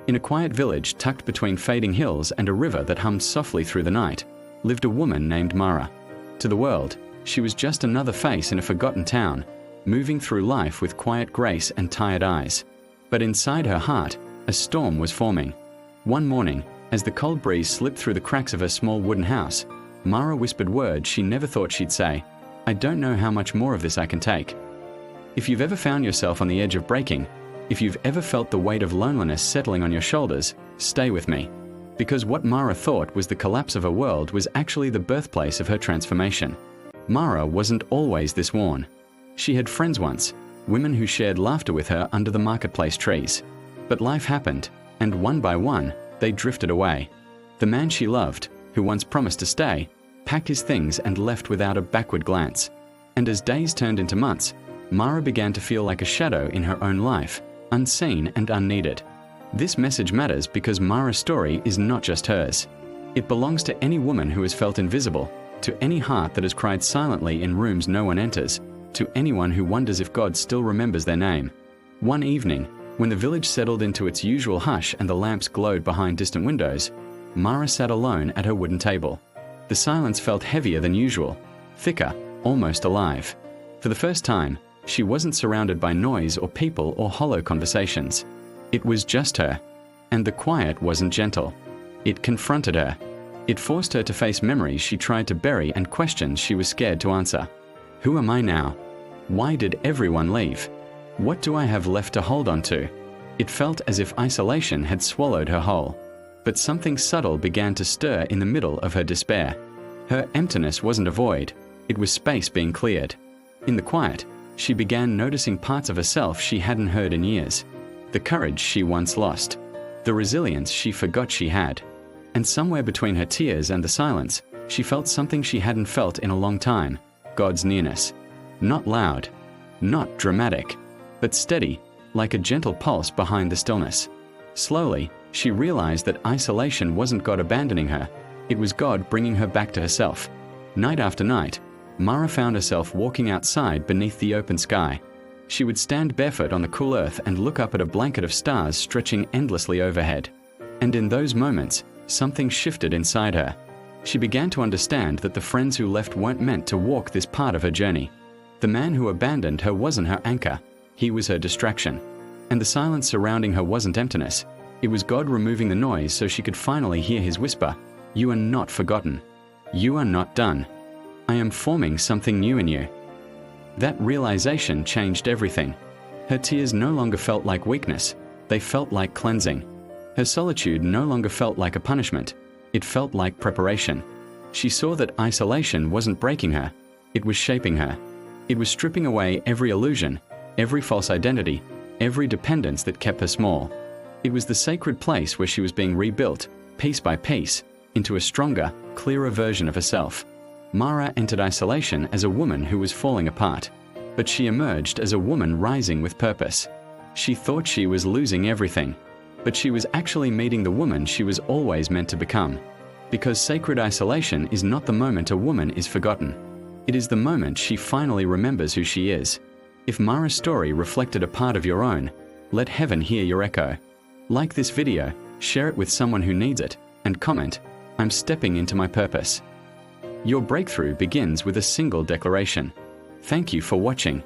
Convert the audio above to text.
In a quiet village tucked between fading hills and a river that hummed softly through the night, lived a woman named Mara. To the world, she was just another face in a forgotten town, moving through life with quiet grace and tired eyes. But inside her heart, a storm was forming. One morning, as the cold breeze slipped through the cracks of her small wooden house, Mara whispered words she never thought she'd say. "I don't know how much more of this I can take." If you've ever found yourself on the edge of breaking, if you've ever felt the weight of loneliness settling on your shoulders, stay with me. Because what Mara thought was the collapse of her world was actually the birthplace of her transformation. Mara wasn't always this worn. She had friends once, women who shared laughter with her under the marketplace trees. But life happened, and one by one, they drifted away. The man she loved, who once promised to stay, packed his things and left without a backward glance. And as days turned into months, Mara began to feel like a shadow in her own life, unseen and unneeded. This message matters because Mara's story is not just hers. It belongs to any woman who has felt invisible, to any heart that has cried silently in rooms no one enters, to anyone who wonders if God still remembers their name. One evening, when the village settled into its usual hush and the lamps glowed behind distant windows, Mara sat alone at her wooden table. The silence felt heavier than usual, thicker, almost alive. For the first time, she wasn't surrounded by noise or people or hollow conversations. It was just her. And the quiet wasn't gentle. It confronted her. It forced her to face memories she tried to bury and questions she was scared to answer. Who am I now? Why did everyone leave? What do I have left to hold on to? It felt as if isolation had swallowed her whole. But something subtle began to stir in the middle of her despair. Her emptiness wasn't a void. It was space being cleared. In the quiet, she began noticing parts of herself she hadn't heard in years. The courage she once lost. The resilience she forgot she had. And somewhere between her tears and the silence, she felt something she hadn't felt in a long time. God's nearness. Not loud, not dramatic, but steady, like a gentle pulse behind the stillness. Slowly, she realized that isolation wasn't God abandoning her. It was God bringing her back to herself. Night after night, Mara found herself walking outside beneath the open sky. She would stand barefoot on the cool earth and look up at a blanket of stars stretching endlessly overhead. And in those moments, something shifted inside her. She began to understand that the friends who left weren't meant to walk this part of her journey. The man who abandoned her wasn't her anchor. He was her distraction. And the silence surrounding her wasn't emptiness. It was God removing the noise so she could finally hear his whisper, "You are not forgotten. You are not done. I am forming something new in you." That realization changed everything. Her tears no longer felt like weakness. They felt like cleansing. Her solitude no longer felt like a punishment. It felt like preparation. She saw that isolation wasn't breaking her. It was shaping her. It was stripping away every illusion, every false identity, every dependence that kept her small. It was the sacred place where she was being rebuilt, piece by piece, into a stronger, clearer version of herself. Mara entered isolation as a woman who was falling apart, but she emerged as a woman rising with purpose. She thought she was losing everything, but she was actually meeting the woman she was always meant to become. Because sacred isolation is not the moment a woman is forgotten. It is the moment she finally remembers who she is. If Mara's story reflected a part of your own, let heaven hear your echo. Like this video, share it with someone who needs it, and comment, "I'm stepping into my purpose." Your breakthrough begins with a single declaration. Thank you for watching.